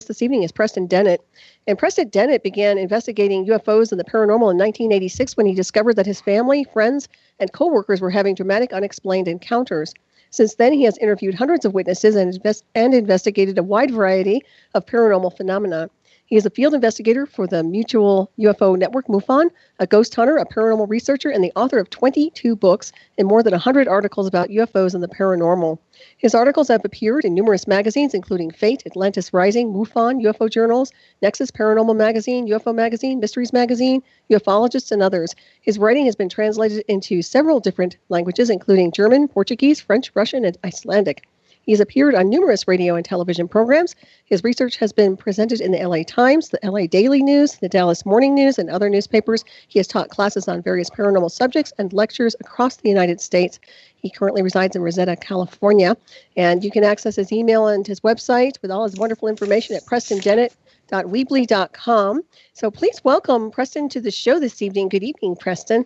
this evening is Preston Dennett. And Preston Dennett began investigating UFOs and the paranormal in 1986 when he discovered that his family, friends, and coworkers were having dramatic unexplained encounters. Since then, he has interviewed hundreds of witnesses and investigated a wide variety of paranormal phenomena. He is a field investigator for the Mutual UFO Network, MUFON, a ghost hunter, a paranormal researcher, and the author of 22 books and more than 100 articles about UFOs and the paranormal. His articles have appeared in numerous magazines, including Fate, Atlantis Rising, MUFON UFO Journals, Nexus, Paranormal Magazine, UFO Magazine, Mysteries Magazine, Ufologist, and others. His writing has been translated into several different languages, including German, Portuguese, French, Russian, and Icelandic. He has appeared on numerous radio and television programs. His research has been presented in the L.A. Times, the L.A. Daily News, the Dallas Morning News, and other newspapers. He has taught classes on various paranormal subjects and lectures across the United States. He currently resides in Rosetta, California. And you can access his email and his website with all his wonderful information at prestondennett.weebly.com. So please welcome Preston to the show this evening. Good evening, Preston.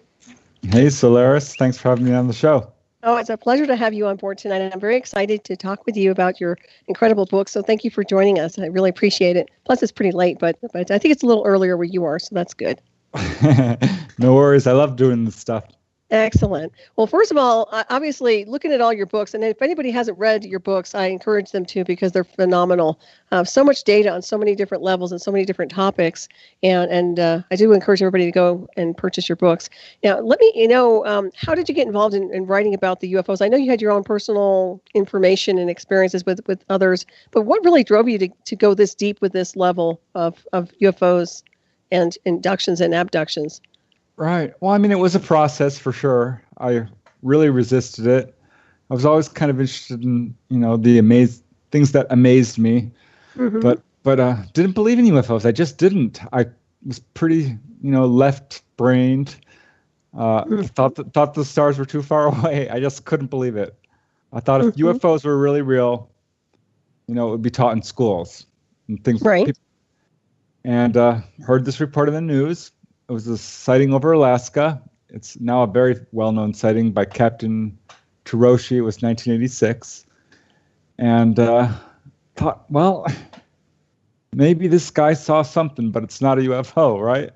Hey, Solaris. Thanks for having me on the show. Oh, it's a pleasure to have you on board tonight, and I'm very excited to talk with you about your incredible book. So thank you for joining us. I really appreciate it. Plus, it's pretty late, but I think it's a little earlier where you are, so that's good. No worries. I love doing this stuff. Excellent. Well, first of all, obviously, looking at all your books, and if anybody hasn't read your books, I encourage them to because they're phenomenal. So much data on so many different levels and so many different topics, and I do encourage everybody to go and purchase your books. Now, let me, how did you get involved in writing about the UFOs? I know you had your own personal information and experiences with others, but what really drove you to go this deep with this level of UFOs and inductions and abductions? Right. Well, I mean, it was a process for sure. I really resisted it. I was always kind of interested in, the things that amazed me, but didn't believe in UFOs. I just didn't. I was pretty, left-brained. Thought the stars were too far away. I just couldn't believe it. I thought if UFOs were really real, it would be taught in schools and things. Right. And heard this report in the news. It was a sighting over Alaska. It's now a very well-known sighting by Captain Tiroshi. It was 1986. And thought, well, maybe this guy saw something, but it's not a UFO, right?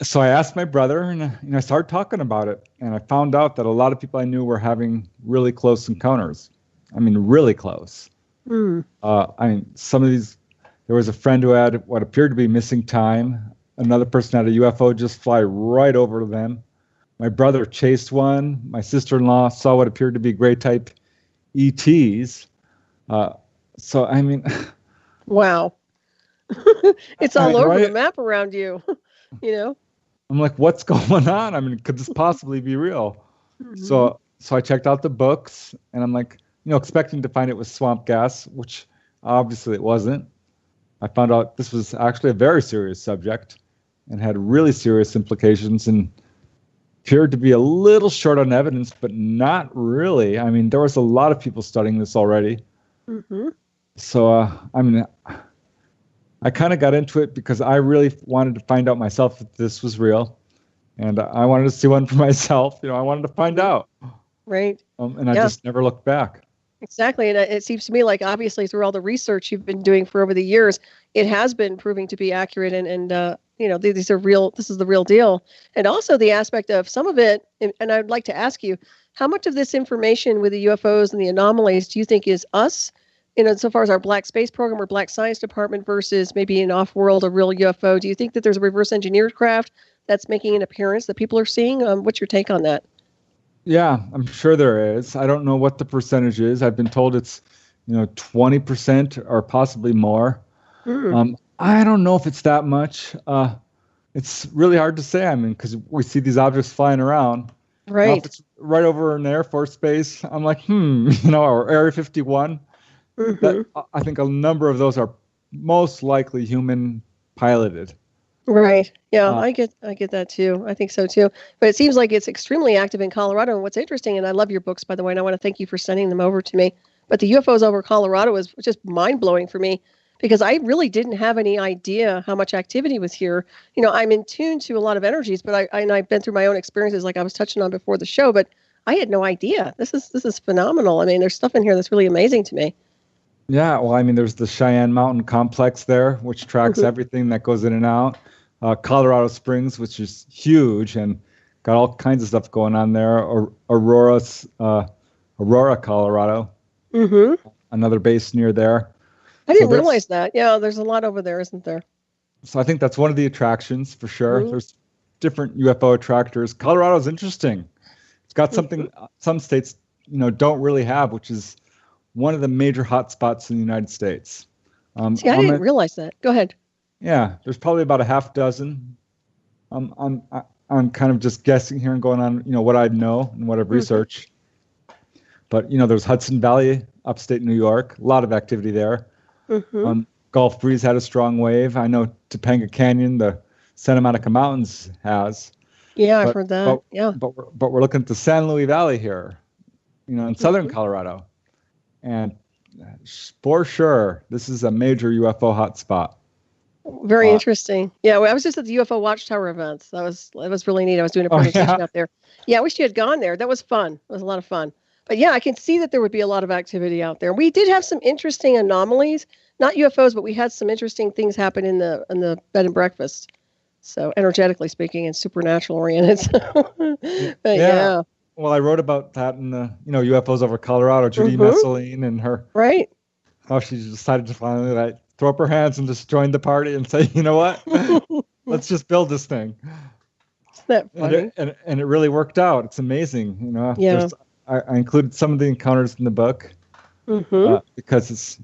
So I asked my brother, and I started talking about it. And I found out that a lot of people I knew were having really close encounters. I mean, really close. Some of these, there was a friend who had what appeared to be missing time. Another person had a UFO just fly right over them. My brother chased one. My sister-in-law saw what appeared to be gray-type ETs. So, I mean... Wow. It's all over the map around you, I'm like, what's going on? I mean, could this possibly be real? So I checked out the books, and I'm like, expecting to find it was swamp gas, which obviously it wasn't. I found out this was actually a very serious subject and had really serious implications and appeared to be a little short on evidence, but not really. I mean, there was a lot of people studying this already. So, I kind of got into it because I really wanted to find out myself if this was real. And I wanted to see one for myself. I wanted to find out. Right. And I just never looked back. Exactly. And it seems to me like obviously through all the research you've been doing for over the years, it has been proving to be accurate and these are real. This is the real deal. And also the aspect of some of it. And I'd like to ask you, how much of this information with the UFOs and the anomalies do you think is us, so far as our Black Space Program or Black Science Department versus maybe an off-world, a real UFO? Do you think that there's a reverse engineered craft that's making an appearance that people are seeing? What's your take on that? Yeah, I'm sure there is. I don't know what the percentage is. I've been told it's, 20% or possibly more. I don't know if it's that much. It's really hard to say. I mean, because we see these objects flying around. Right. Now, if it's right over an Air Force base, I'm like, or Area 51. I think a number of those are most likely human piloted. Right. Yeah, I get that too. I think so too. But it seems like it's extremely active in Colorado. And what's interesting, and I love your books, by the way, and I want to thank you for sending them over to me. But the UFOs over Colorado was just mind-blowing for me because I really didn't have any idea how much activity was here. I'm in tune to a lot of energies, but I've been through my own experiences like I was touching on before the show, but I had no idea. This is phenomenal. I mean, there's stuff in here that's really amazing to me. Yeah, well, I mean, there's the Cheyenne Mountain Complex there, which tracks everything that goes in and out. Colorado Springs, which is huge and got all kinds of stuff going on there. Aurora, Colorado, another base near there. I didn't realize that. Yeah, there's a lot over there, isn't there? So I think that's one of the attractions for sure. There's different UFO attractors. Colorado's interesting. It's got something some states, don't really have, which is one of the major hotspots in the United States. See, I didn't realize that. Go ahead. Yeah, there's probably about a half dozen. I'm kind of just guessing here and going on, what I know and what I've researched. But, there's Hudson Valley, upstate New York, a lot of activity there. Gulf Breeze had a strong wave. I know Topanga Canyon, the Santa Monica Mountains has. Yeah, I've heard that. But we're looking at the San Luis Valley here, in southern Colorado. And for sure, this is a major UFO hotspot. Very interesting. Yeah, well, I was just at the UFO Watchtower events. That was really neat. I was doing a presentation up there. Yeah, I wish you had gone there. That was fun. It was a lot of fun. But yeah, I can see that there would be a lot of activity out there. We did have some interesting anomalies, not UFOs, but we had some interesting things happen in the bed and breakfast. So energetically speaking and supernatural oriented. But yeah. Well, I wrote about that in the UFOs over Colorado. Judy Messeline and her how she decided to finally throw up her hands and just join the party and say, you know what, let's just build this thing. Isn't that funny? And it really worked out. It's amazing. I included some of the encounters in the book because it's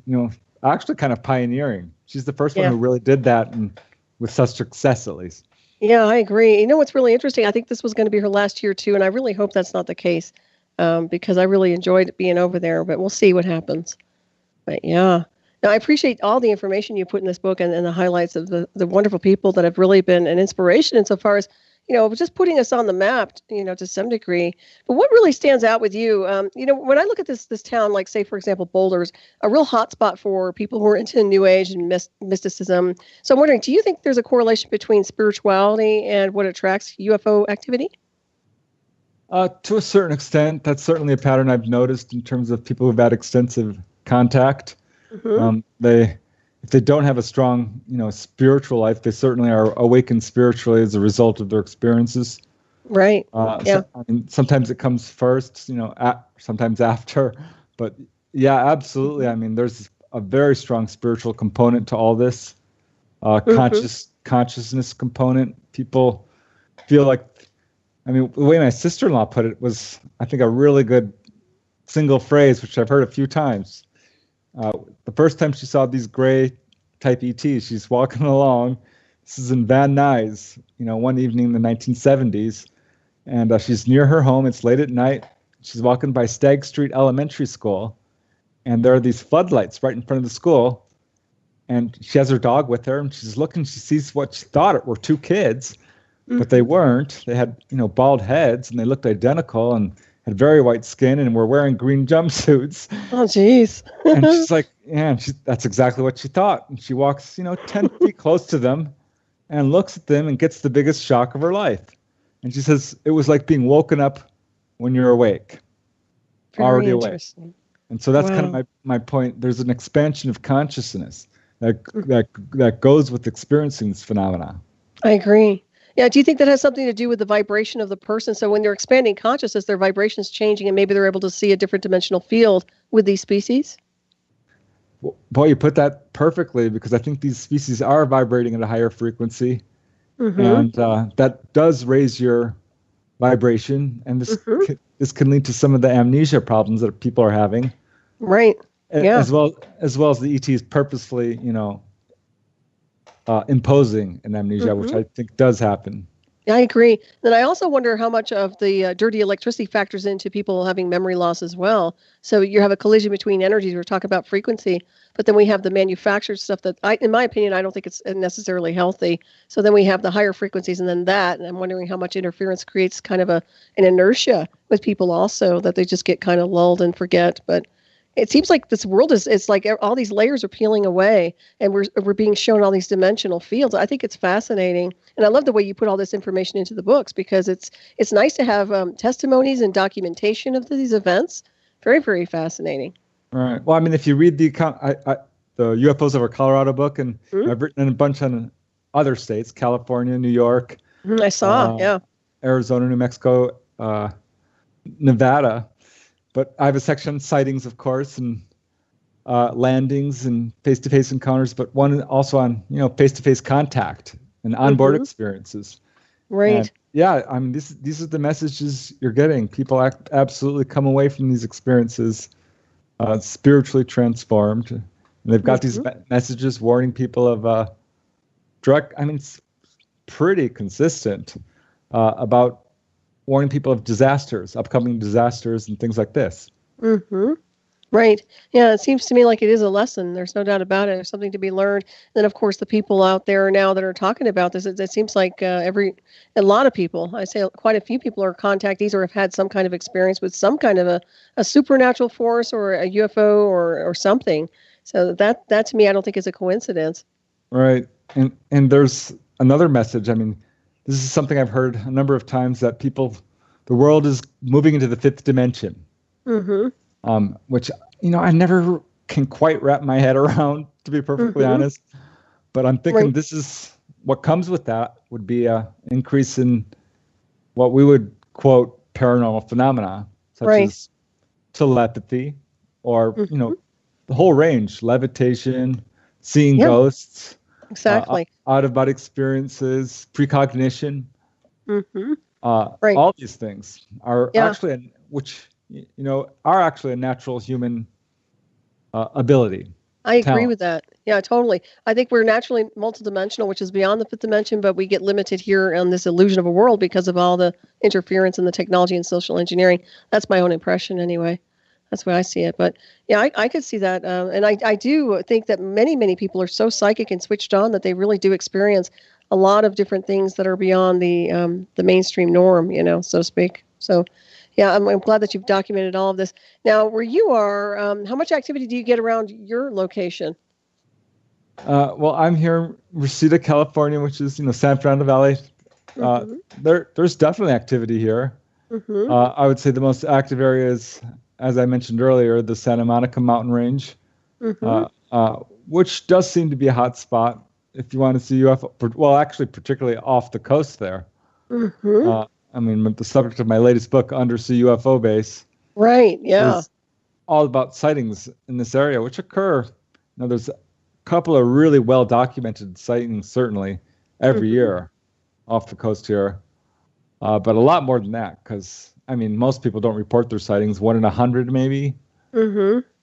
actually kind of pioneering. She's the first one who really did that, and with such success at least. Yeah, I agree. You know what's really interesting? I think this was going to be her last year too, and I really hope that's not the case because I really enjoyed being over there. But we'll see what happens. But yeah, now I appreciate all the information you put in this book and the highlights of the wonderful people that have really been an inspiration insofar as just putting us on the map, to some degree. But what really stands out with you, when I look at this town, like say, for example, Boulder's a real hotspot for people who are into New Age and mysticism. So I'm wondering, do you think there's a correlation between spirituality and what attracts UFO activity? To a certain extent, that's certainly a pattern I've noticed in terms of people who've had extensive contact. If they don't have a strong, spiritual life, they certainly are awakened spiritually as a result of their experiences. Right. So, sometimes it comes first, sometimes after. But yeah, absolutely. I mean, there's a very strong spiritual component to all this. Consciousness component. People feel like, the way my sister-in-law put it was, I think, a really good single phrase, which I've heard a few times. The first time she saw these gray type ETs, she's walking along. This is in Van Nuys, one evening in the 1970s. And she's near her home. It's late at night. She's walking by Stagg Street Elementary School. And there are these floodlights right in front of the school. And she has her dog with her. And she's looking. She sees what she thought were two kids. But they weren't. They had, bald heads. And they looked identical. And had very white skin and were wearing green jumpsuits. Oh, geez. And she's like, that's exactly what she thought. And she walks, 10 feet close to them and looks at them and gets the biggest shock of her life. And she says, it was like being woken up when you're awake, already awake. And so that's kind of my point. There's an expansion of consciousness that goes with experiencing this phenomena. I agree. Yeah, do you think that has something to do with the vibration of the person? So when they're expanding consciousness, their vibration's changing, and maybe they're able to see a different dimensional field with these species? Boy, you put that perfectly, because I think these species are vibrating at a higher frequency, and that does raise your vibration, and this can lead to some of the amnesia problems that people are having. Right. Yeah. As well as the ETs purposefully, imposing an amnesia, which I think does happen. I agree. Then I also wonder how much of the dirty electricity factors into people having memory loss as well. So you have a collision between energies. We're talking about frequency, but then we have the manufactured stuff that, in my opinion, I don't think it's necessarily healthy. So then we have the higher frequencies and then that, and I'm wondering how much interference creates kind of an inertia with people also, that they just get kind of lulled and forget. But it seems like this world it's like all these layers are peeling away, and we're being shown all these dimensional fields. I think it's fascinating, and I love the way you put all this information into the books, because it's nice to have testimonies and documentation of these events. Very, very fascinating. Right. Well, I mean, if you read the account, the UFOs over Colorado book, and I've written in a bunch on other states, California, New York, I saw, yeah. Arizona, New Mexico, Nevada. But I have a section on sightings, of course, and landings and face-to-face encounters, but one also on, face-to-face contact and onboard experiences. Right. And yeah, I mean, these are the messages you're getting. People absolutely come away from these experiences spiritually transformed. And they've got these messages warning people of it's pretty consistent about warning people of disasters, upcoming disasters, and things like this. Mm-hmm. Right. Yeah, it seems to me like it is a lesson. There's no doubt about it. There's something to be learned. Then, of course, the people out there now that are talking about this, it seems like a lot of people, I say quite a few people are contactees or have had some kind of experience with some kind of a supernatural force or a UFO or something. So that to me, I don't think is a coincidence. Right. And there's another message. I mean, this is something I've heard a number of times, that the world is moving into the fifth dimension. Mm-hmm. Which, I never can quite wrap my head around, to be perfectly honest. But I'm thinking this is what comes with that would be an increase in what we would quote paranormal phenomena, such as telepathy, or, the whole range, levitation, seeing ghosts. Exactly. Out-of-body experiences, precognition. All these things are actually, a natural human ability. I agree with that. Yeah, totally. I think we're naturally multidimensional, which is beyond the fifth dimension, but we get limited here on this illusion of a world because of all the interference in the technology and social engineering. That's my own impression anyway. That's why I see it. But yeah, I could see that. And I do think that many, many people are so psychic and switched on that they really do experience a lot of different things that are beyond the mainstream norm, so to speak. So yeah, I'm glad that you've documented all of this. Now, where you are, how much activity do you get around your location? Well, I'm here in Reseda, California, which is, San Fernando Valley. There's definitely activity here. I would say the most active areas, as I mentioned earlier, the Santa Monica Mountain Range, which does seem to be a hot spot if you want to see UFO. Well, actually, particularly off the coast there. The subject of my latest book, Undersea UFO Base, is all about sightings in this area, which occur. There's a couple of really well-documented sightings, certainly, every year off the coast here. But a lot more than that, because, most people don't report their sightings, 1 in 100 maybe.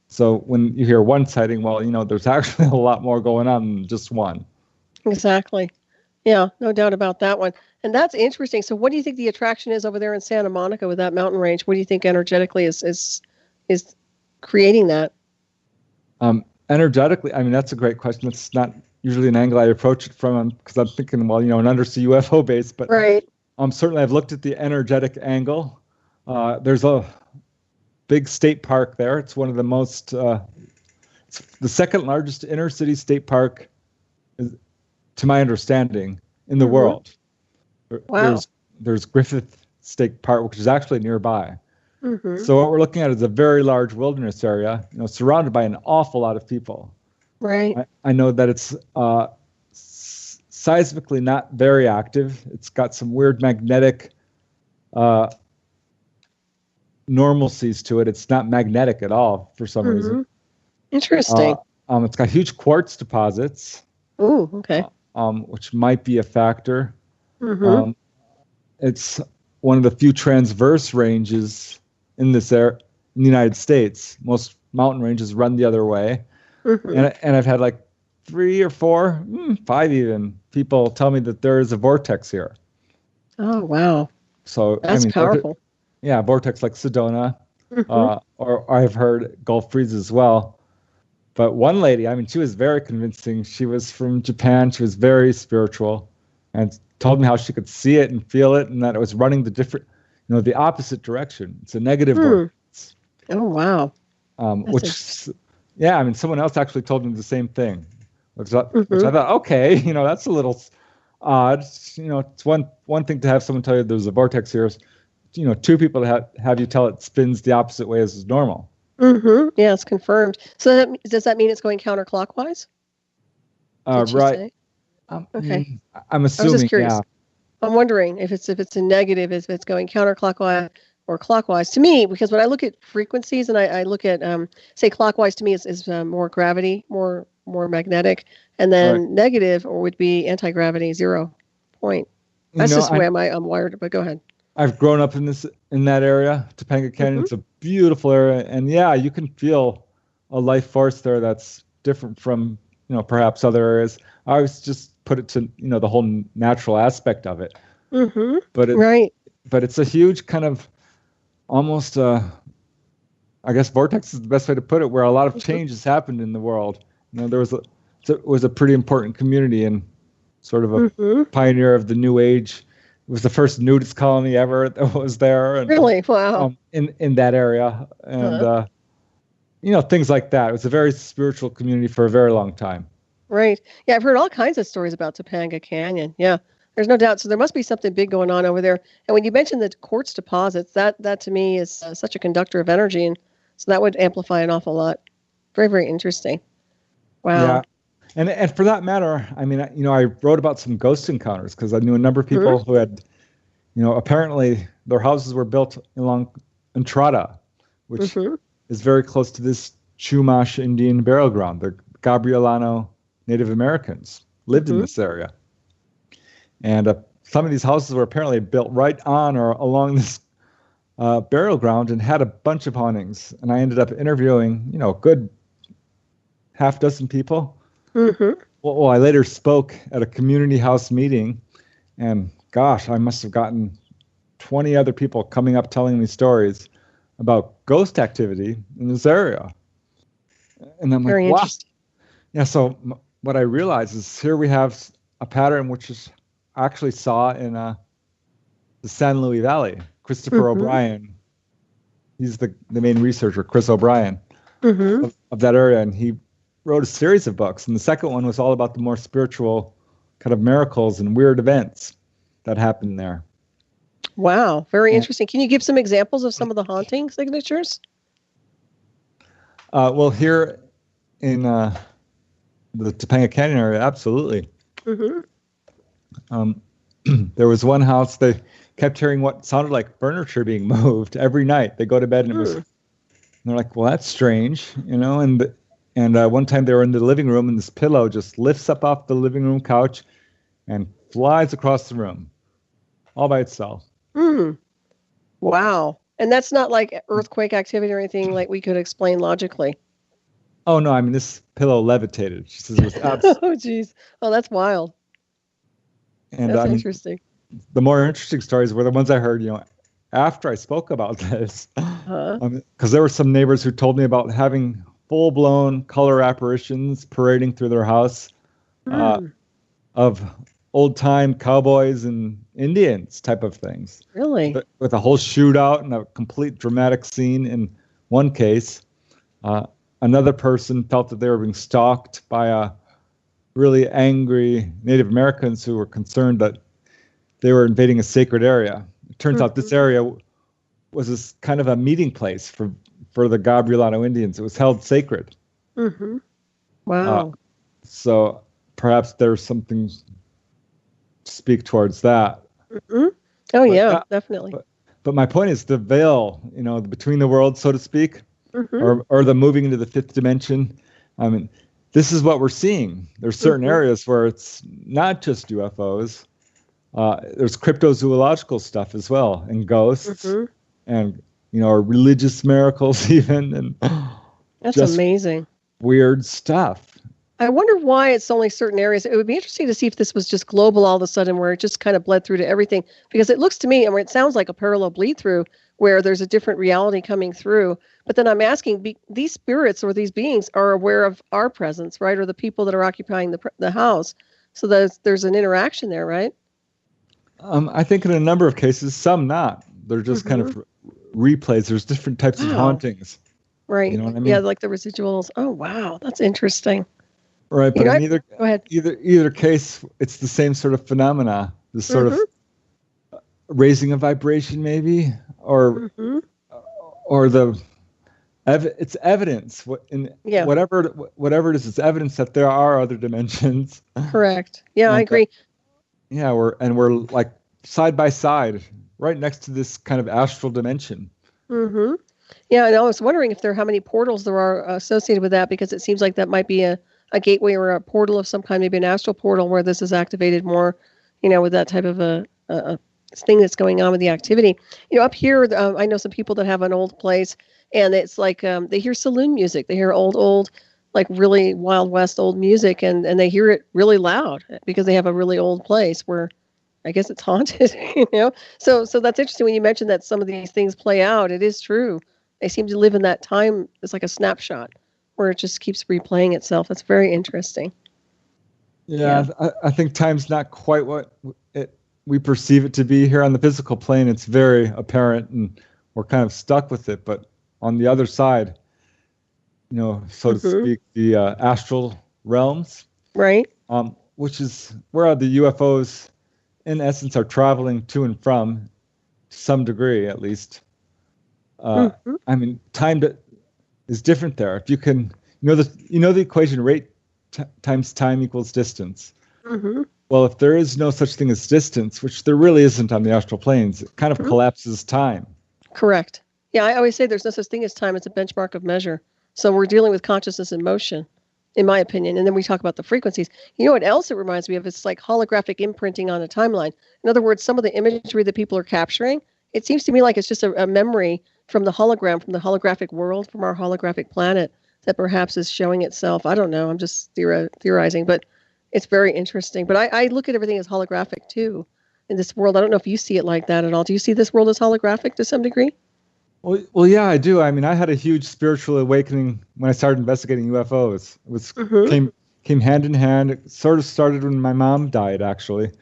So when you hear one sighting, well, there's actually a lot more going on than just one. Exactly. Yeah, no doubt about that one. And that's interesting. So what do you think the attraction is over there in Santa Monica with that mountain range? What do you think energetically is creating that? Energetically, that's a great question. That's not usually an angle I approach it from, because I'm thinking, well, an undersea UFO base. But certainly I've looked at the energetic angle. There's a big state park there. It's one of the most, it's the second largest inner city state park, to my understanding, in the world. Wow. There's Griffith State Park, which is actually nearby. So what we're looking at is a very large wilderness area, surrounded by an awful lot of people. Right. I know that it's seismically not very active. It's got some weird magnetic normalcies to it. It's not magnetic at all for some reason. Interesting. It's got huge quartz deposits. Ooh, okay. Which might be a factor. It's one of the few transverse ranges in this area in the United States. Most mountain ranges run the other way. And I've had like 3 or 4, 5 even, people tell me that there is a vortex here. Oh, wow. So that's powerful. Vortex like Sedona, or I've heard Gulf freeze as well. But one lady, she was very convincing. She was from Japan. She was very spiritual, and told me how she could see it and feel it, and that it was running the opposite direction. It's a negative vortex. Oh, wow. Someone else actually told me the same thing, which I thought, okay, that's a little odd. It's one thing to have someone tell you there's a vortex here. 2 people have you tell it spins the opposite way as is normal. Yeah, it's confirmed. So does that mean it's going counterclockwise? Did she Right. say? Okay. I'm I was just assuming, curious. yeah. I'm wondering if it's a negative, if it's going counterclockwise or clockwise. To me, because when I look at frequencies and I look at say clockwise to me is more gravity, more magnetic, and then negative or would be anti-gravity, 0 point. That's just the way I'm wired. But go ahead. I've grown up in that area, Topanga Canyon. It's a beautiful area, and yeah, you can feel a life force there that's different from perhaps other areas. I always just put it to the whole natural aspect of it. But it's a huge kind of almost I guess vortex is the best way to put it, where a lot of change has happened in the world. There was a pretty important community and sort of a pioneer of the New Age. It was the first nudist colony ever that was there. And, really? Wow. In that area. And, things like that. It was a very spiritual community for a very long time. Right. Yeah, I've heard all kinds of stories about Topanga Canyon. Yeah, there's no doubt. So there must be something big going on over there. And when you mentioned the quartz deposits, that to me is such a conductor of energy. And so that would amplify an awful lot. Very, very interesting. Wow. Yeah. And for that matter, I mean, I wrote about some ghost encounters because I knew a number of people who had, apparently their houses were built along Entrada, which is very close to this Chumash Indian burial ground. The Gabrielano Native Americans lived in this area. And some of these houses were apparently built right on or along this burial ground and had a bunch of hauntings. And I ended up interviewing, a good half dozen people. Well, I later spoke at a community house meeting, and gosh, I must have gotten 20 other people coming up telling me stories about ghost activity in this area. And I'm very like, wow. Interesting. Yeah, so what I realized is here we have a pattern which is actually saw in the San Luis Valley. Christopher O'Brien, he's the main researcher, Chris O'Brien, of that area, and he wrote a series of books, and the second one was all about the more spiritual kind of miracles and weird events that happened there. Wow, very interesting. Can you give some examples of some of the haunting signatures? Well, here in the Topanga Canyon area, absolutely. There was one house, they kept hearing what sounded like furniture being moved every night. They go to bed and and they're like, well, that's strange, And one time they were in the living room and this pillow just lifts up off the living room couch and flies across the room all by itself. Wow. And that's not like earthquake activity or anything like we could explain logically. Oh, no. I mean, this pillow levitated. She says it was absolutely. Oh, geez. Oh, that's wild. And that's interesting. The more interesting stories were the ones I heard, after I spoke about this. Because there were some neighbors who told me about having full-blown color apparitions parading through their house of old-time cowboys and Indians type of things. Really? With a whole shootout and a complete dramatic scene in one case. Another person felt that they were being stalked by really angry Native Americans who were concerned that they were invading a sacred area. It turns out this area was this kind of a meeting place for the Gabrielano Indians. It was held sacred. Wow. So perhaps there's something to speak towards that. Oh, yeah, definitely. But my point is the veil, between the worlds, so to speak, or the moving into the fifth dimension. I mean, this is what we're seeing. There's certain areas where it's not just UFOs. There's cryptozoological stuff as well, and ghosts, and religious miracles even, and that's amazing. Weird stuff. I wonder why it's only certain areas. It would be interesting to see if this was just global all of a sudden, where it just kind of bled through to everything. Because it looks to me, it sounds like a parallel bleed through, where there's a different reality coming through. But then I'm asking, these spirits or these beings are aware of our presence, right? Or the people that are occupying the house. So there's an interaction there, right? I think in a number of cases, some not. They're just kind of replays. There's different types of hauntings. Right. You know what I mean? Yeah, like the residuals. Oh, wow. That's interesting. Right, but in go ahead. either case, it's the same sort of phenomena. This sort of raising a vibration, maybe, or the It's evidence. Yeah. Whatever it is, it's evidence that there are other dimensions. Correct. Yeah, I agree. Yeah, we're like side by side, right next to this kind of astral dimension. Mm-hmm. Yeah, and I was wondering if how many portals there are associated with that, because it seems like that might be a gateway or a portal of some kind, maybe an astral portal where this is activated more, with that type of a thing that's going on with the activity. Up here, I know some people that have an old place, and it's like they hear saloon music. They hear old, like really Wild West old music, and they hear it really loud because they have a really old place where I guess it's haunted, So that's interesting when you mentioned that some of these things play out. It is true. They seem to live in that time. It's like a snapshot where it just keeps replaying itself. That's very interesting. Yeah. I think time's not quite what we perceive it to be here on the physical plane. It's very apparent, and we're kind of stuck with it. But on the other side, so to speak, the astral realms, right? Which is where the UFOs, in essence, are traveling to and from, to some degree at least. I mean, time is different there. If you can, the equation, rate times time equals distance. Mm-hmm. Well, if there is no such thing as distance, which there really isn't on the astral planes, it kind of collapses time. Correct. Yeah, I always say there's no such thing as time. It's a benchmark of measure. So we're dealing with consciousness in motion, in my opinion. And then we talk about the frequencies. You know what else it reminds me of? It's like holographic imprinting on a timeline. In other words, some of the imagery that people are capturing, it seems to me like it's just a memory from the hologram, from the holographic world, from our holographic planet that perhaps is showing itself. I don't know. I'm just theorizing, but it's very interesting. But I look at everything as holographic too in this world. I don't know if you see it like that at all. Do you see this world as holographic to some degree? Well, yeah, I do. I mean, I had a huge spiritual awakening when I started investigating UFOs. It was came hand in hand. It sort of started when my mom died, actually.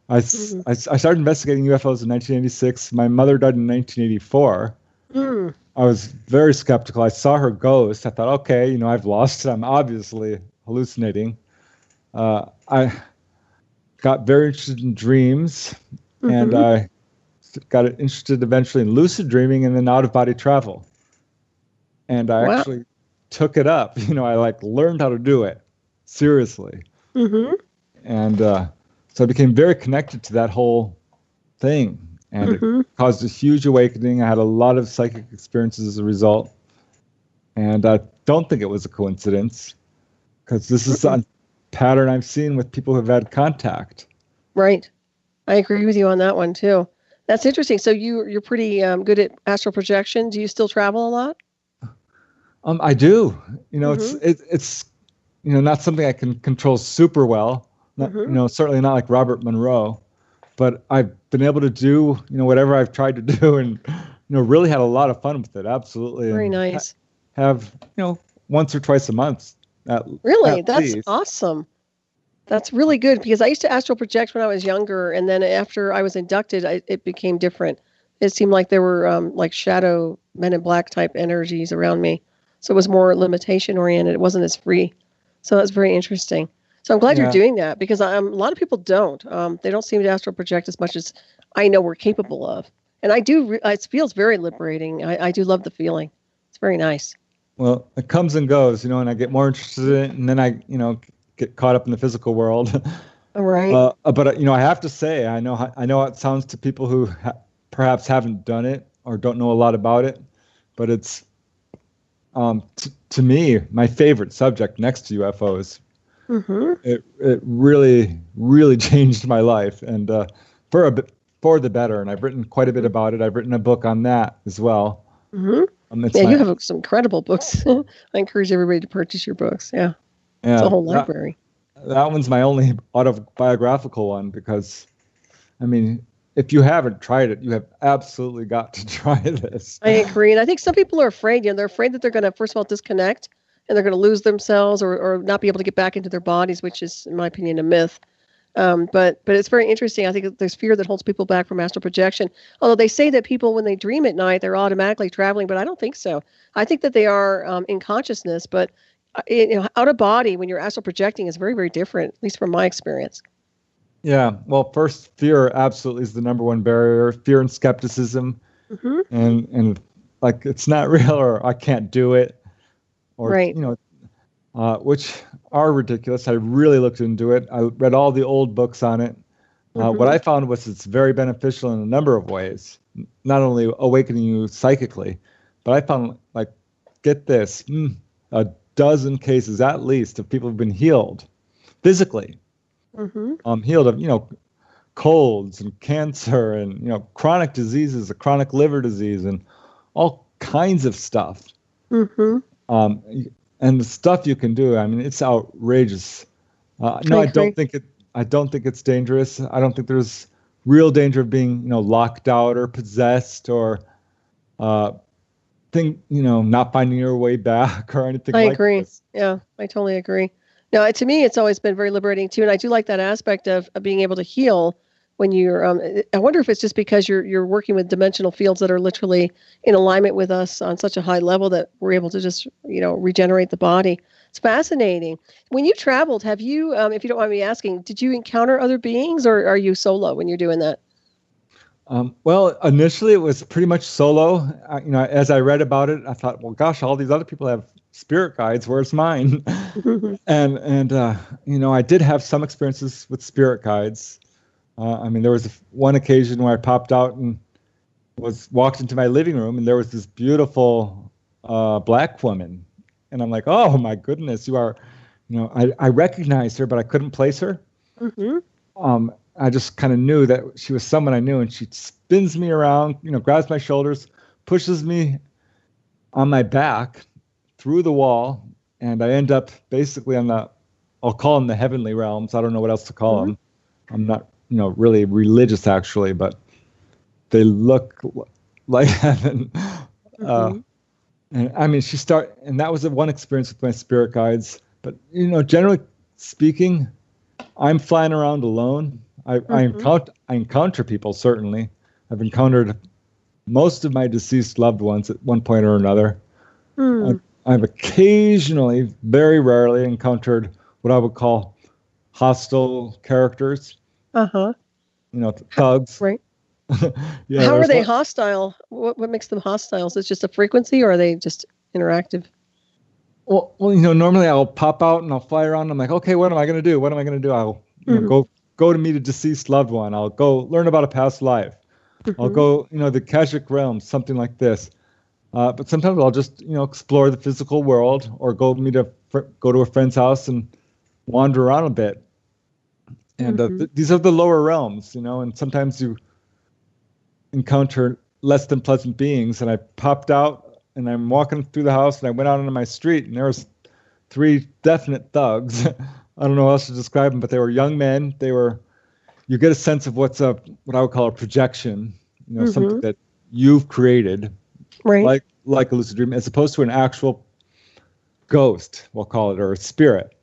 I started investigating UFOs in 1986. My mother died in 1984. I was very skeptical. I saw her ghost. I thought, okay, I've lost it. I'm obviously hallucinating. I got very interested in dreams, and I got interested eventually in lucid dreaming and then out-of-body travel. And I actually took it up. I learned how to do it seriously. And so I became very connected to that whole thing. And it caused a huge awakening. I had a lot of psychic experiences as a result. And I don't think it was a coincidence, because this is a pattern I've seen with people who've had contact. Right. I agree with you on that one, too. That's interesting. So you're pretty good at astral projection. Do you still travel a lot? I do. It's not something I can control super well. Certainly not like Robert Monroe. But I've been able to do, whatever I've tried to do, and, really had a lot of fun with it. Absolutely. Very nice. Have, once or twice a month. Really? That's awesome. That's really good, because I used to astral project when I was younger, and then after I was inducted, it became different. It seemed like there were like shadow Men in Black type energies around me. So it was more limitation oriented. It wasn't as free. So that's very interesting. So I'm glad you're doing that, because a lot of people don't. They don't seem to astral project as much as I know we're capable of. And I do. It feels very liberating. I do love the feeling. It's very nice. Well, it comes and goes, and I get more interested in it, and then I, get caught up in the physical world. Right. But I have to say, I know how it sounds to people who perhaps haven't done it or don't know a lot about it, but it's to me my favorite subject next to UFOs. It really, really changed my life, and for the better. And I've written quite a bit about it. I've written a book on that as well. You have some incredible books. I encourage everybody to purchase your books. Yeah, it's a whole library. That one's my only autobiographical one, because, I mean, if you haven't tried it, you have absolutely got to try this. I agree. And I think some people are afraid. They're afraid that they're going to, first of all, disconnect, and they're going to lose themselves or not be able to get back into their bodies, which is, in my opinion, a myth. But it's very interesting. I think there's fear that holds people back from astral projection. Although they say that people, when they dream at night, they're automatically traveling, but I don't think so. I think that they are in consciousness, but out of body, when you're astral projecting, is very, very different, at least from my experience. Yeah. Well, first, fear absolutely is the number one barrier. Fear and skepticism, and like it's not real, or I can't do it, or Right. which are ridiculous. I really looked into it. I read all the old books on it. What I found was it's very beneficial in a number of ways, not only awakening you psychically, but I found, like, get this, a dozen cases at least of people who've been healed physically, healed of, colds and cancer and, chronic diseases, a chronic liver disease and all kinds of stuff. And the stuff you can do, I mean, it's outrageous. No, I don't think it's dangerous. I don't think there's real danger of being, locked out or possessed or not finding your way back or anything like that. I agree. This. Yeah, I totally agree. No, to me, it's always been very liberating too, and I do like that aspect of being able to heal when you're. I wonder if it's just because you're working with dimensional fields that are literally in alignment with us on such a high level that we're able to just regenerate the body. It's fascinating. When you traveled, have you, if you don't mind me asking, did you encounter other beings, or are you solo when you're doing that? Well, initially it was pretty much solo. As I read about it, I thought, well, gosh, all these other people have spirit guides. Where's mine? and I did have some experiences with spirit guides. There was one occasion where I popped out and walked into my living room, and there was this beautiful black woman, and I'm like, oh my goodness, you are, I recognized her, but I couldn't place her. I just kind of knew that she was someone I knew, and she spins me around, grabs my shoulders, pushes me on my back through the wall, and I end up basically I'll call them the heavenly realms. I don't know what else to call them. I'm not, really religious actually, but they look like heaven. And that was the one experience with my spirit guides. But, generally speaking, I'm flying around alone. I encounter people, certainly. I've encountered most of my deceased loved ones at one point or another. I've occasionally, very rarely, encountered what I would call hostile characters. Thugs. Right. Yeah, how are they hostile? What makes them hostile? Is it just a frequency, or are they just interactive? Well, normally I'll pop out and I'll fly around. And I'm like, okay, what am I going to do? What am I going to do? I'll go to meet a deceased loved one. I'll go learn about a past life. I'll go, the Kashik realm, something like this. But sometimes I'll just, explore the physical world, or go to a friend's house and wander around a bit. And these are the lower realms, and sometimes you encounter less than pleasant beings. And I popped out and I'm walking through the house, and I went out onto my street, and there was 3 definite thugs. I don't know how else to describe them, but they were young men. You get a sense of what I would call a projection, something that you've created, right? Like a lucid dream, as opposed to an actual ghost, we'll call it, or a spirit.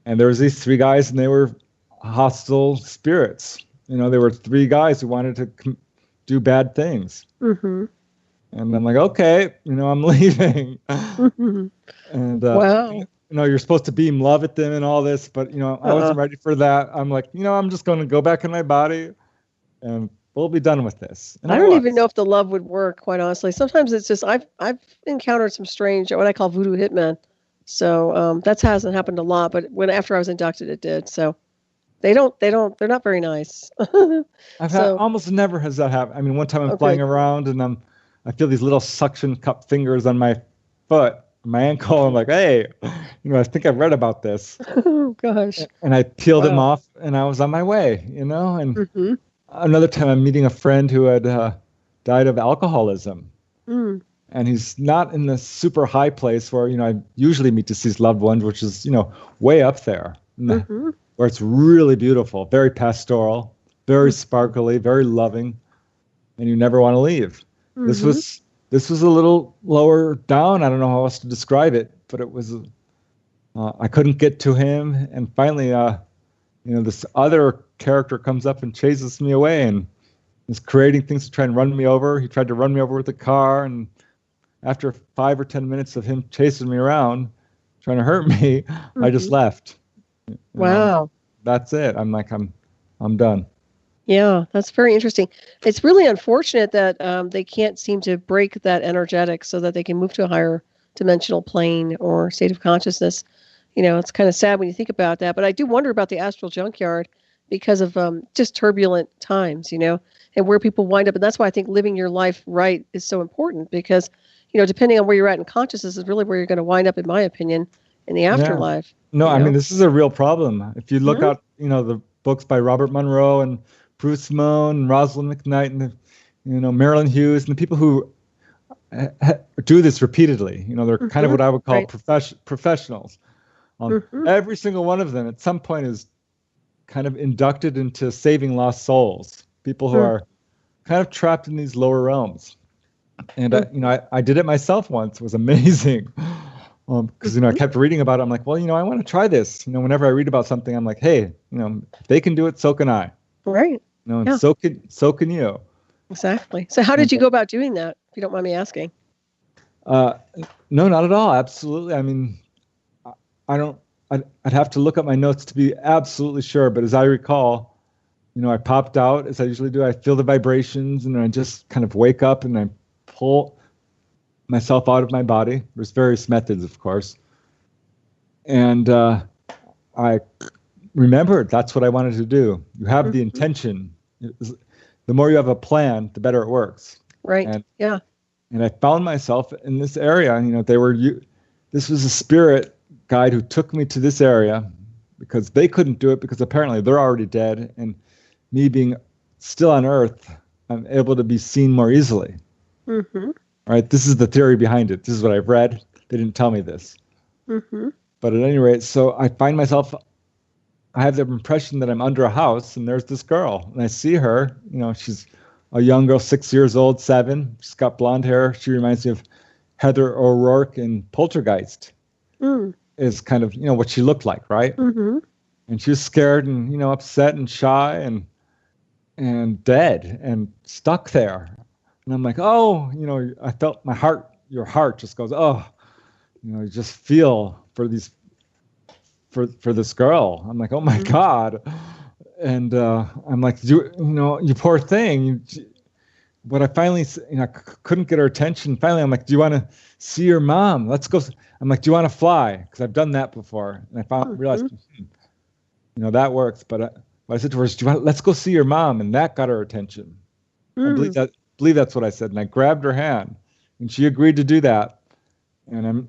And there was these 3 guys, and they were hostile spirits. They were 3 guys who wanted to do bad things. And I'm like, okay, I'm leaving. And wow. You're supposed to beam love at them and all this, but I wasn't ready for that. I'm like, I'm just going to go back in my body, and we'll be done with this. And I don't even know if the love would work, quite honestly. Sometimes it's just I've encountered some strange, what I call voodoo hitmen. So that hasn't happened a lot, but after I was inducted, it did. So they're not very nice. Almost never has that happened. One time I'm flying around, and I feel these little suction cup fingers on my foot, my ankle. I'm like, hey, I think I've read about this. Oh gosh. And I peeled him off, and I was on my way, and another time I'm meeting a friend who had died of alcoholism. And he's not in the super high place where, I usually meet deceased loved ones, which is, way up there, where it's really beautiful, very pastoral, very sparkly, very loving, and you never want to leave. This was a little lower down. I don't know how else to describe it, but it was, I couldn't get to him. And finally, this other character comes up and chases me away and is creating things to try and run me over. He tried to run me over with a car, and after 5 or 10 minutes of him chasing me around, trying to hurt me, I just left. Wow. That's it. I'm like, I'm done. Yeah, that's very interesting. It's really unfortunate that they can't seem to break that energetic so that they can move to a higher dimensional plane or state of consciousness. It's kind of sad when you think about that. But I do wonder about the astral junkyard because of just turbulent times, and where people wind up. And that's why I think living your life right is so important because, depending on where you're at in consciousness is really where you're going to wind up, in my opinion, in the afterlife. No, I mean, this is a real problem. If you look at, the books by Robert Monroe and Bruce Moan and Rosalind McKnight and, Marilyn Hughes and the people who do this repeatedly, they're kind of what I would call professionals. Every single one of them at some point is kind of inducted into saving lost souls, people who are kind of trapped in these lower realms. And, I did it myself once. It was amazing. Because, I kept reading about it. I'm like, well, I want to try this. Whenever I read about something, I'm like, hey, if they can do it, so can I. Right. And so can you. Exactly. So how did you go about doing that, if you don't mind me asking? No, not at all. Absolutely. I mean, I'd have to look at my notes to be absolutely sure. But as I recall, I popped out, as I usually do. I feel the vibrations, and I just kind of wake up, and I pull myself out of my body. There's various methods, of course. And I remembered that's what I wanted to do. You have the intention. The more you have a plan, the better it works. Right. And I found myself in this area. This was a spirit guide who took me to this area because they couldn't do it because apparently they're already dead. And me being still on Earth, I'm able to be seen more easily. Right. This is the theory behind it. This is what I've read. They didn't tell me this. But at any rate, so I find myself, I have the impression that I'm under a house and there's this girl and I see her, she's a young girl, 6 years old, 7. She's got blonde hair. She reminds me of Heather O'Rourke in Poltergeist. Is kind of, what she looked like, right? And she was scared and, upset and shy and dead and stuck there. And I'm like, oh, I felt your heart just goes, oh, you just feel for this girl. I'm like, oh my God. And I'm like, you poor thing. But I finally, couldn't get her attention. Finally, I'm like, do you want to see your mom? Let's go. I'm like, do you want to fly? Because I've done that before. And I realized, that works. But I said to her, let's go see your mom. And that got her attention. I believe that's what I said. And I grabbed her hand and she agreed to do that. And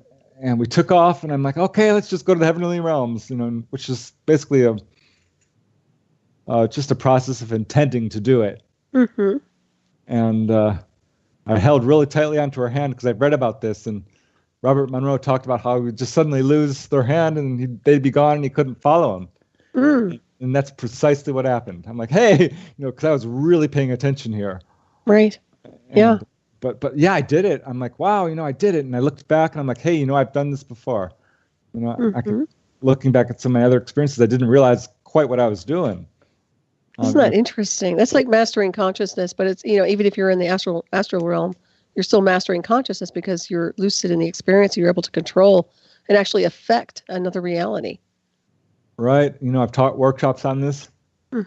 we took off and I'm like, okay, let's just go to the heavenly realms, which is basically just a process of intending to do it. And I held really tightly onto her hand because I've read about this. And Robert Monroe talked about how he would just suddenly lose their hand and they'd be gone and he couldn't follow them. And that's precisely what happened. I'm like, hey, because I was really paying attention here. Right. And, But yeah, I did it. I'm like, wow, I did it. And I looked back and I'm like, hey, I've done this before. Looking back at some of my other experiences, I didn't realize quite what I was doing. Isn't that interesting? That's like mastering consciousness, but it's, even if you're in the astral realm, you're still mastering consciousness because you're lucid in the experience. You're able to control and actually affect another reality. Right. I've taught workshops on this.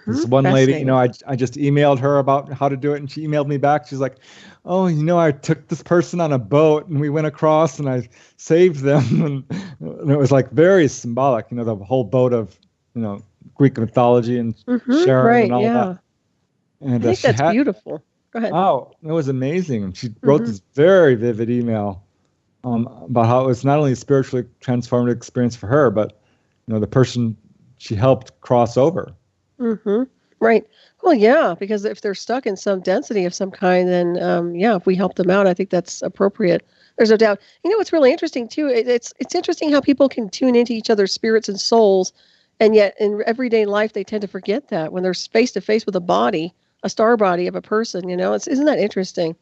This one lady, I just emailed her about how to do it and she emailed me back. She's like, oh, I took this person on a boat and we went across and I saved them. And it was like very symbolic, the whole boat of, Greek mythology and Sharon and all that. And I think that's beautiful. Go ahead. Oh, it was amazing. She wrote this very vivid email about how it was not only a spiritually transformative experience for her, but, the person she helped cross over. Right. Well, yeah, because if they're stuck in some density of some kind, then if we help them out, I think that's appropriate. There's no doubt. What's really interesting too? It's interesting how people can tune into each other's spirits and souls, and yet in everyday life they tend to forget that when they're face to face with a star body of a person. Isn't that interesting?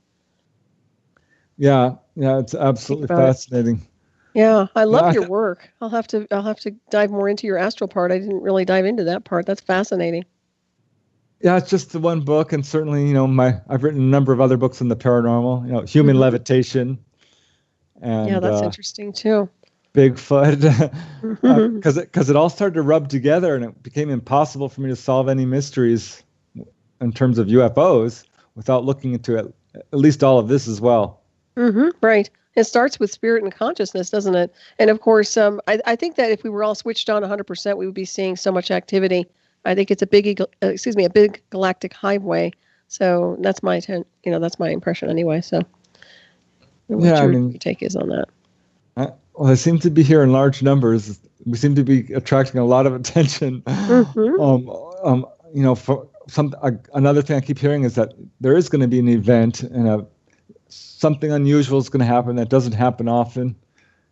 Yeah, it's absolutely fascinating. Yeah, I love your work. I'll have to dive more into your astral part. I didn't really dive into that part. That's fascinating. Yeah, it's just the one book, and certainly, I've written a number of other books in the paranormal. Human levitation. And, that's interesting too. Bigfoot, because it all started to rub together, and it became impossible for me to solve any mysteries in terms of UFOs without looking into at least all of this as well. Right. It starts with spirit and consciousness, doesn't it? And of course, I think that if we were all switched on 100%, we would be seeing so much activity. I think it's a big galactic highway. So that's my that's my impression anyway. So what your take is on that? Well, I seem to be here in large numbers. We seem to be attracting a lot of attention. For another thing I keep hearing is that there is going to be an event and something unusual is going to happen that doesn't happen often.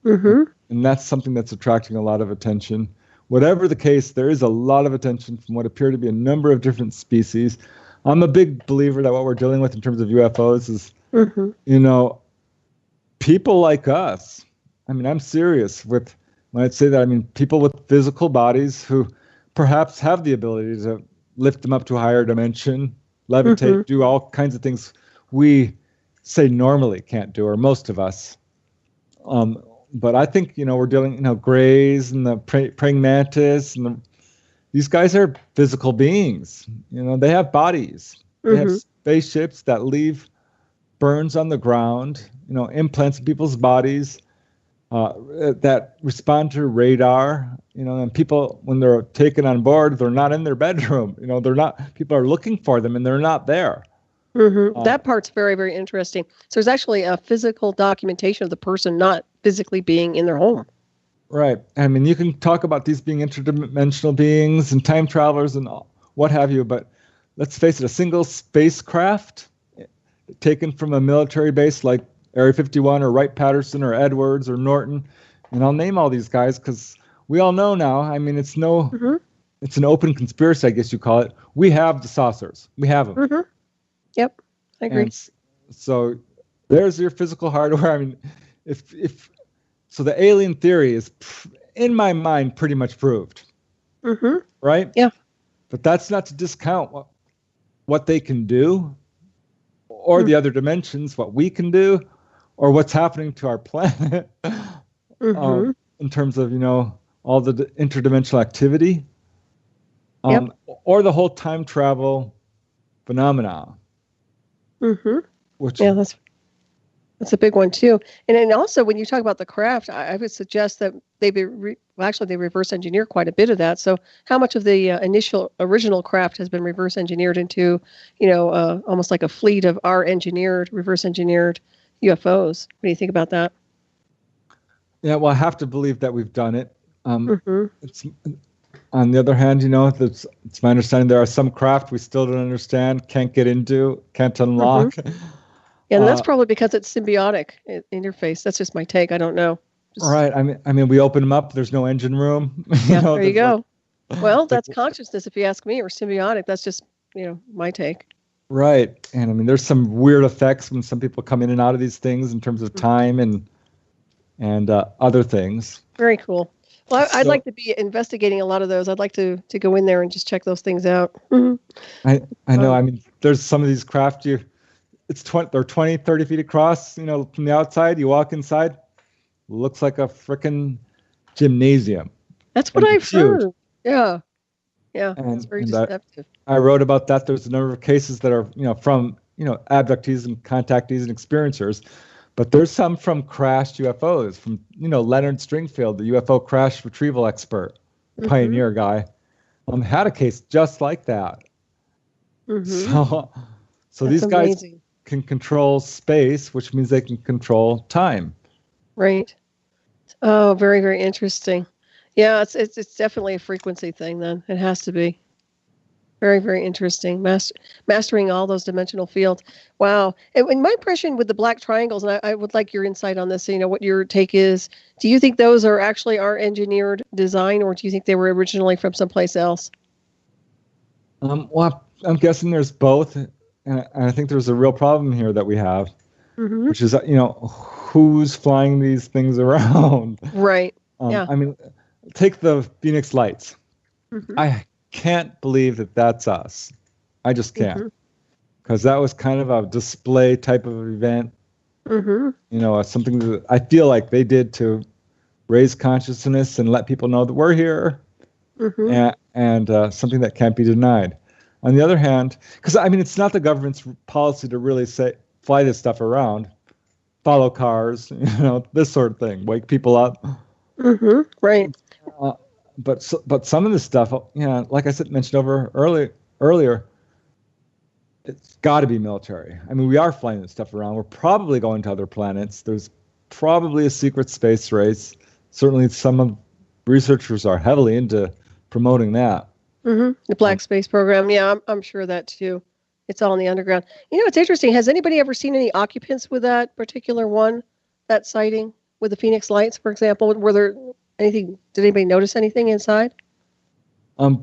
And that's something that's attracting a lot of attention. Whatever the case, there is a lot of attention from what appear to be a number of different species. I'm a big believer that what we're dealing with in terms of UFOs is, people like us. I mean, I'm serious when I say that. I mean, people with physical bodies who perhaps have the ability to lift them up to a higher dimension, levitate, do all kinds of things we say normally can't do, or most of us. But I think, we're dealing, Greys and the praying mantis, and these guys are physical beings. They have bodies. They have spaceships that leave burns on the ground, implants in people's bodies that respond to radar, and people, when they're taken on board, they're not in their bedroom. People are looking for them and they're not there. That part's very, very interesting. So there's actually a physical documentation of the person not physically being in their home. Right. I mean, you can talk about these being interdimensional beings and time travelers and what have you, but let's face it, a single spacecraft taken from a military base like Area 51 or Wright-Patterson or Edwards or Norton, and I'll name all these guys because we all know now. I mean, it's an open conspiracy, I guess you call it. We have the saucers. We have them. Yep, I agree. And so there's your physical hardware. I mean, if so, the alien theory is, in my mind, pretty much proved. Right? Yeah. But that's not to discount what they can do, or the other dimensions, what we can do, or what's happening to our planet in terms of, all the interdimensional activity, or the whole time travel phenomena. Which, yeah, that's a big one too. And then also, when you talk about the craft, I would suggest that they reverse engineer quite a bit of that. So how much of the original craft has been reverse engineered into, almost like a fleet of reverse engineered UFOs? What do you think about that? Yeah, well, I have to believe that we've done it. It's, on the other hand, it's my understanding there are some craft we still don't understand, can't get into, can't unlock. Yeah, and that's probably because it's symbiotic interface. That's just my take. I don't know. Right. I mean, we open them up. There's no engine room. There you go. Well, that's consciousness, if you ask me, or symbiotic. That's just, my take. Right. And I mean, there's some weird effects when some people come in and out of these things in terms of time and other things. Very cool. Well, I'd like to be investigating a lot of those. I'd like to go in there and just check those things out. I know. I mean, there's some of these craft they're 20, 30 feet across, from the outside. You walk inside, looks like a frickin' gymnasium. That's what I've heard. Yeah. Yeah. It's very deceptive. I wrote about that. There's a number of cases that are, from, abductees and contactees and experiencers. But there's some from crashed UFOs, from, Leonard Stringfield, the UFO crash retrieval expert, pioneer guy, had a case just like that. So That's these guys amazing. Can control space, which means they can control time. Right. Oh, very, very interesting. Yeah, it's definitely a frequency thing then. It has to be. Very, very interesting. Mastering all those dimensional fields. Wow. And my impression with the black triangles, and I would like your insight on this, what your take is. Do you think those are actually our engineered design, or do you think they were originally from someplace else? Well, I'm guessing there's both. And I think there's a real problem here that we have, which is, who's flying these things around? Right. Yeah. I mean, take the Phoenix Lights. I can't believe that that's us. I just can't. Because that was kind of a display type of event. Something that I feel like they did to raise consciousness and let people know that we're here. And something that can't be denied. On the other hand, because I mean, it's not the government's policy to really say fly this stuff around, follow cars, this sort of thing, wake people up. Mm-hmm. Right. But some of this stuff, like I said, mentioned earlier, it's got to be military. I mean, we are flying this stuff around. We're probably going to other planets. There's probably a secret space race. Certainly, some researchers are heavily into promoting that. Mm-hmm. The Black Space Program. Yeah, I'm sure of that too. It's all in the underground. It's interesting. Has anybody ever seen any occupants with that particular one, that sighting with the Phoenix Lights, for example? Were there anything? Did anybody notice anything inside?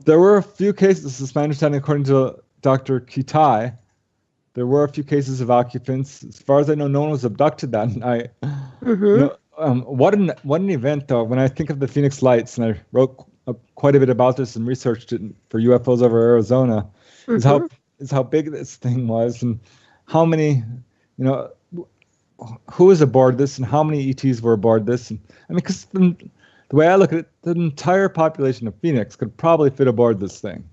There were a few cases. This is my understanding, according to Dr. Kitai. There were a few cases of occupants. As far as I know, no one was abducted that night. Mm-hmm. What an event, though. When I think of the Phoenix Lights, and I wrote quite a bit about this and researched it for UFOs over Arizona, Mm-hmm. is how big this thing was, and how many, who was aboard this, and how many ETs were aboard this. And I mean, because the way I look at it, the entire population of Phoenix could probably fit aboard this thing.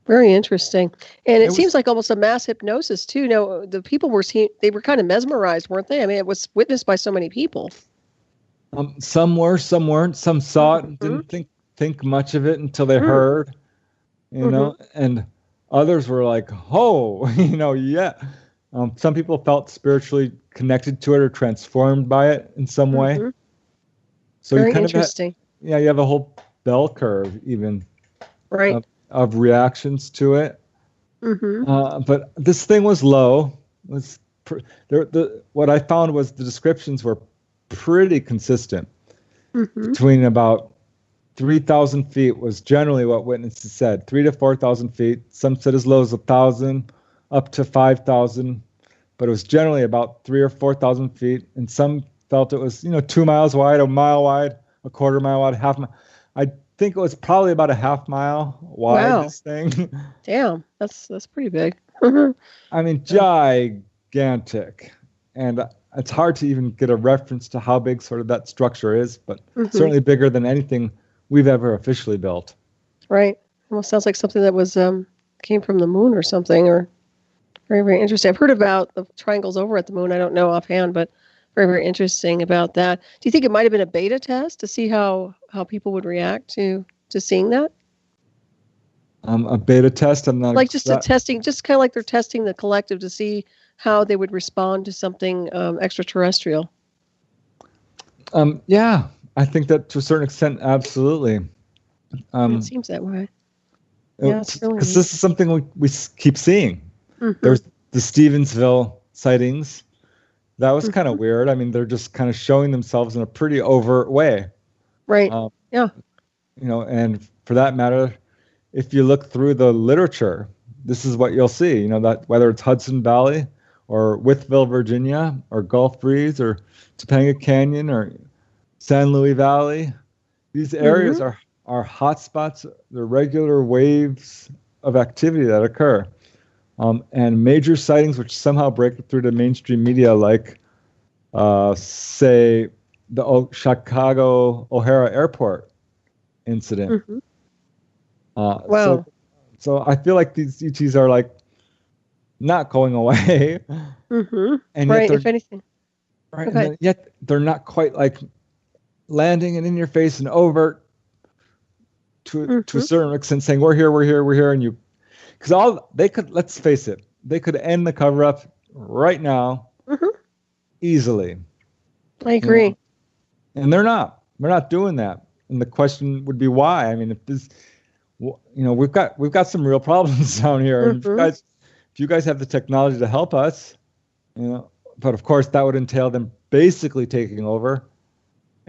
Very interesting. And it seems like almost a mass hypnosis, too. The people they were kind of mesmerized, weren't they? I mean, it was witnessed by so many people. Some were, some weren't. Some saw it and didn't think much of it until they heard, and others were like, oh, yeah. Some people felt spiritually connected to it or transformed by it in some way. So very you kind interesting. you have a whole bell curve even. Right. Of reactions to it. Mm-hmm. But this thing was low. What I found was the descriptions were pretty consistent. Mm-hmm. Between about 3,000 feet was generally what witnesses said. 3,000 to 4,000 feet. Some said as low as 1,000, up to 5,000. But it was generally about 3,000 or 4,000 feet. And some felt it was 2 miles wide, a mile wide, a quarter mile wide, half mile. I think it was probably about a half mile wide. Wow. This thing. Damn, that's pretty big. I mean, gigantic, and it's hard to even get a reference to how big sort of that structure is, but certainly bigger than anything we've ever officially built. Right. Almost sounds like something that was came from the moon or something, or very, very interesting. I've heard about the triangles over at the moon. I don't know offhand, but very, very interesting about that. Do you think it might have been a beta test to see how people would react to seeing that? A beta test? I'm not like just a testing, just kind of like they're testing the collective to see how they would respond to something extraterrestrial. Yeah, I think that to a certain extent, absolutely. It seems that way. Yeah, it's really because this is something we keep seeing. There's the Stevensville sightings. That was kind of weird. I mean, they're just kind of showing themselves in a pretty overt way. Right. Yeah. And for that matter, if you look through the literature, this is what you'll see. That whether it's Hudson Valley or Wytheville, Virginia, or Gulf Breeze, or Topanga Canyon, or San Luis Valley, these areas are hotspots. They're regular waves of activity that occur. And major sightings which somehow break through to mainstream media, like, say, the Chicago O'Hare Airport incident. Wow. So I feel like these ETs are like not going away. And right, if anything. Right, and yet they're not quite like landing and in your face and overt to a certain extent, saying we're here, and you. Because let's face it, they could end the cover-up right now, easily. I agree. And they're not. They're not doing that. And the question would be why. I mean, if this, we've got some real problems down here. And if you guys have the technology to help us, but of course that would entail them basically taking over.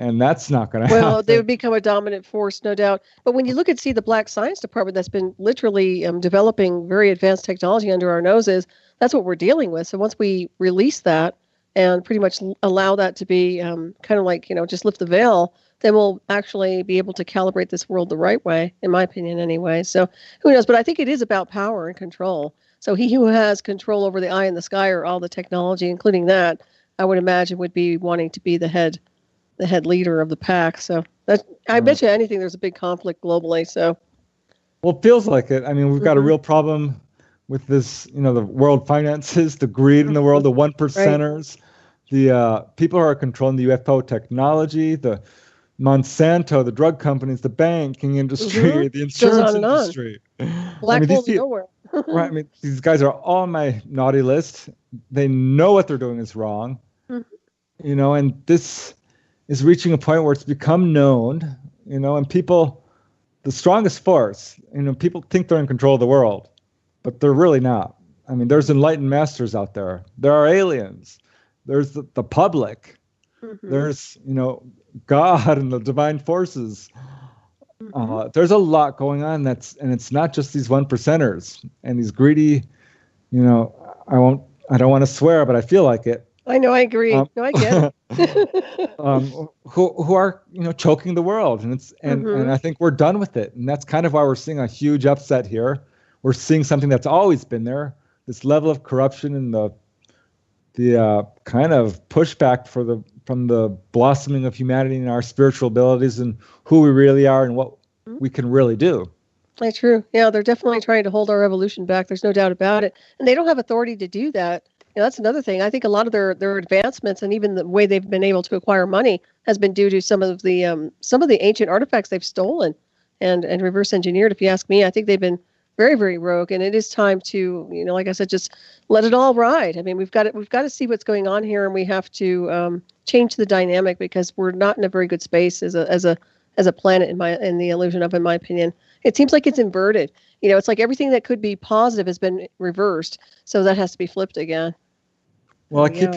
And that's not going to happen. Well, they would become a dominant force, no doubt. But when you look at, the Black Science Department that's been literally developing very advanced technology under our noses, that's what we're dealing with. So once we release that and pretty much allow that to be kind of like, just lift the veil, then we'll actually be able to calibrate this world the right way, in my opinion anyway. So who knows? But I think it is about power and control. So he who has control over the eye in the sky or all the technology, including that, I would imagine would be wanting to be the head leader of the pack. So I bet you anything there's a big conflict globally. So, well, it feels like it. I mean, we've got a real problem with this, the world finances, the greed in the world, the one percenters, the people who are controlling the UFO technology, the Monsanto, the drug companies, the banking industry, the insurance industry. Black hole of nowhere. Right. I mean, these guys are all on my naughty list. They know what they're doing is wrong. And this is reaching a point where it's become known, and people, the strongest force, people think they're in control of the world, but they're really not. I mean, there's enlightened masters out there. There are aliens. There's the public. There's, God and the divine forces. There's a lot going on and it's not just these one percenters and these greedy, I don't want to swear, but I feel like it. I know, I agree. No, I get it. who are, choking the world. And I think we're done with it. And that's kind of why we're seeing a huge upset here. We're seeing something that's always been there, this level of corruption and the kind of pushback from the blossoming of humanity and our spiritual abilities and who we really are and what we can really do. That's true. Yeah, they're definitely trying to hold our evolution back. There's no doubt about it. And they don't have authority to do that. That's another thing. I think a lot of their advancements and even the way they've been able to acquire money has been due to some of the ancient artifacts they've stolen and reverse engineered. If you ask me, I think they've been very, very rogue, and it is time to, like I said, just let it all ride. I mean, we've got to see what's going on here, and we have to change the dynamic because we're not in a very good space as a planet in the illusion of, in my opinion. It seems like it's inverted. It's like everything that could be positive has been reversed, so that has to be flipped again. Well, I keep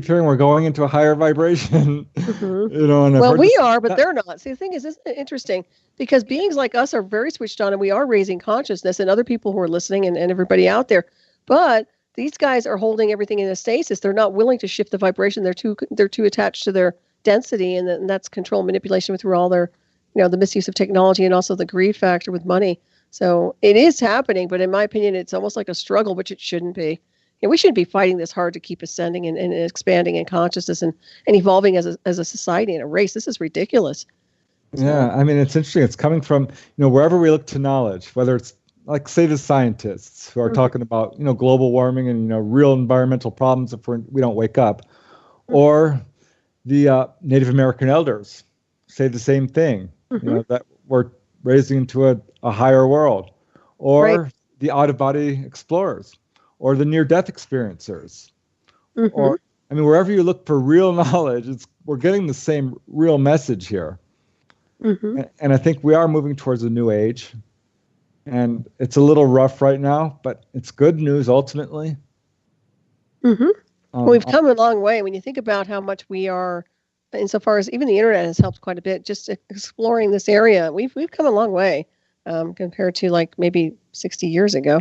hearing we're going into a higher vibration. And we are, but they're not. See, the thing is, isn't it interesting? Because beings like us are very switched on, and we are raising consciousness, and other people who are listening, and everybody out there. But these guys are holding everything in a stasis. They're not willing to shift the vibration. They're too attached to their density, and that's control and manipulation through all their, the misuse of technology and also the greed factor with money. So it is happening, but in my opinion, it's almost like a struggle, which it shouldn't be. We shouldn't be fighting this hard to keep ascending and expanding in consciousness and evolving as a society and a race. This is ridiculous. Yeah, I mean, it's interesting. It's coming from, wherever we look to knowledge, whether it's like, say, the scientists who are talking about, global warming and, real environmental problems if we don't wake up, or the Native American elders say the same thing, that we're raising into a higher world, or the out-of-body explorers, or the near-death experiencers, or, I mean, wherever you look for real knowledge, we're getting the same real message here. And I think we are moving towards a new age, and it's a little rough right now, but it's good news ultimately. Well, we've come a long way when you think about how much we are, insofar as even the internet has helped quite a bit, just exploring this area. We've come a long way compared to like maybe 60 years ago.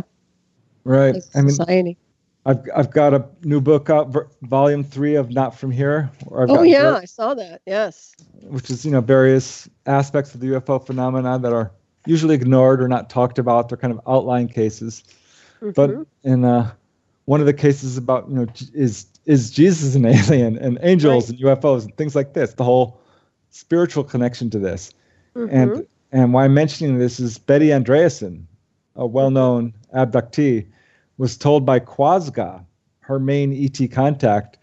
Right. I mean, society. I've got a new book out, volume 3 of Not From Here. I saw that. Yes. Which is, various aspects of the UFO phenomena that are usually ignored or not talked about. They're kind of outlying cases. But in one of the cases about, is Jesus an alien, and angels and UFOs and things like this, the whole spiritual connection to this. And why I'm mentioning this is Betty Andreasson, a well-known abductee, was told by Quasga, her main ET contact,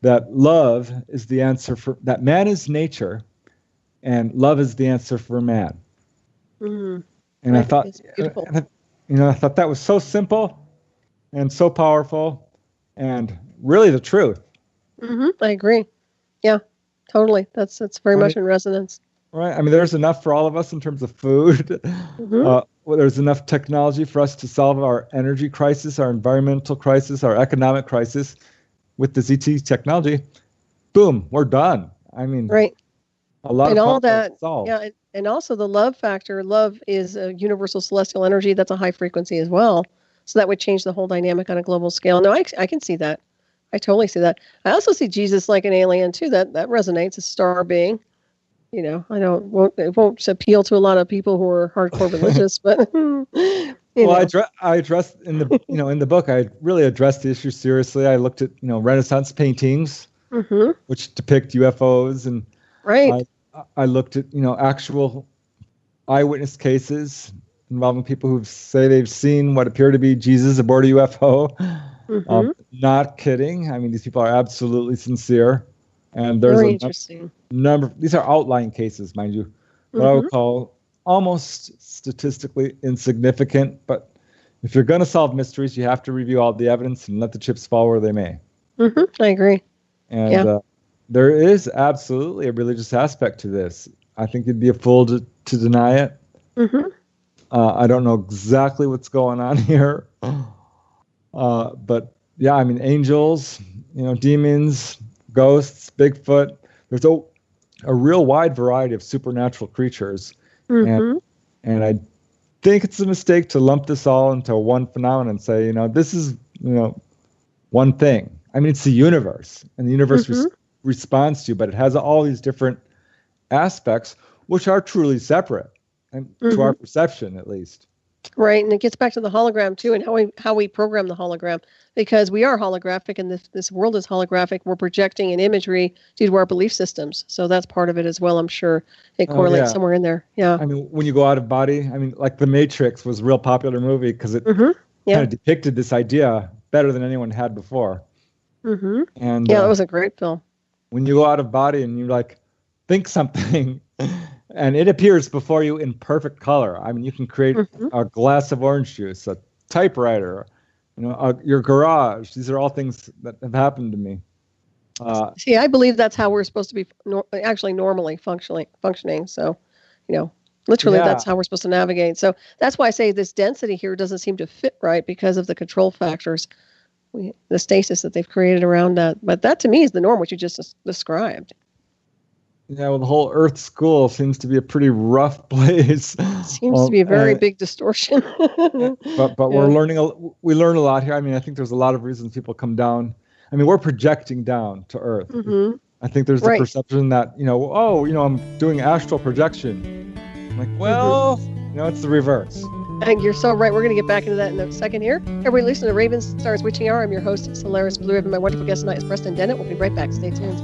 that love is the answer that man is nature, and love is the answer for man. And I thought, I thought that was so simple and so powerful, and really the truth. I agree. Yeah, totally. That's very much in resonance. Right. I mean, there's enough for all of us in terms of food. There's enough technology for us to solve our energy crisis, our environmental crisis, our economic crisis with this ET technology. Boom, we're done. I mean, a lot and of all that. solved. Yeah, and also the love factor. Love is a universal celestial energy. That's a high frequency as well. So that would change the whole dynamic on a global scale. No, I can see that. I totally see that. I also see Jesus like an alien too. That resonates, a star being. It won't appeal to a lot of people who are hardcore religious, but I addressed in the in the book, I really addressed the issue seriously. I looked at Renaissance paintings, which depict UFOs, and I looked at actual eyewitness cases, involving people who say they've seen what appear to be Jesus aboard a UFO. Not kidding. I mean, these people are absolutely sincere. And there's Very interesting. Number. These are outlying cases, mind you. What I would call almost statistically insignificant. But if you're going to solve mysteries, you have to review all the evidence and let the chips fall where they may. I agree. And there is absolutely a religious aspect to this. I think you'd be a fool to deny it. I don't know exactly what's going on here. But yeah, I mean, angels, demons, ghosts, Bigfoot. There's a real wide variety of supernatural creatures. And I think it's a mistake to lump this all into one phenomenon and say, this is, one thing. I mean, it's the universe, and the universe responds to you, but it has all these different aspects, which are truly separate, and to our perception, at least. Right, and it gets back to the hologram too, and how we program the hologram, because we are holographic, and this world is holographic. We're projecting an imagery due to our belief systems, so that's part of it as well. I'm sure it correlates somewhere in there. Yeah. I mean, when you go out of body, I mean, like The Matrix was a real popular movie because it kind of depicted this idea better than anyone had before. And that was a great film. When you go out of body and you think something. And it appears before you in perfect color. I mean, you can create a glass of orange juice, a typewriter, your garage. These are all things that have happened to me. See, I believe that's how we're supposed to be actually normally functioning. So, literally that's how we're supposed to navigate. So that's why I say this density here doesn't seem to fit right because of the control factors, the stasis that they've created around that. But that to me is the norm, which you just described. Yeah, well, the whole Earth school seems to be a pretty rough place. Seems to be a very big distortion. but we're learning. We learn a lot here. I mean, I think there's a lot of reasons people come down. I mean, we're projecting down to Earth. I think there's the perception that I'm doing astral projection. I'm like, well, it's the reverse. And you're so right. We're going to get back into that in a second here. Everybody listen to Ravenstar's Witching Hour. I'm your host, Solaris BlueRaven. My wonderful guest tonight is Preston Dennett. We'll be right back. Stay tuned.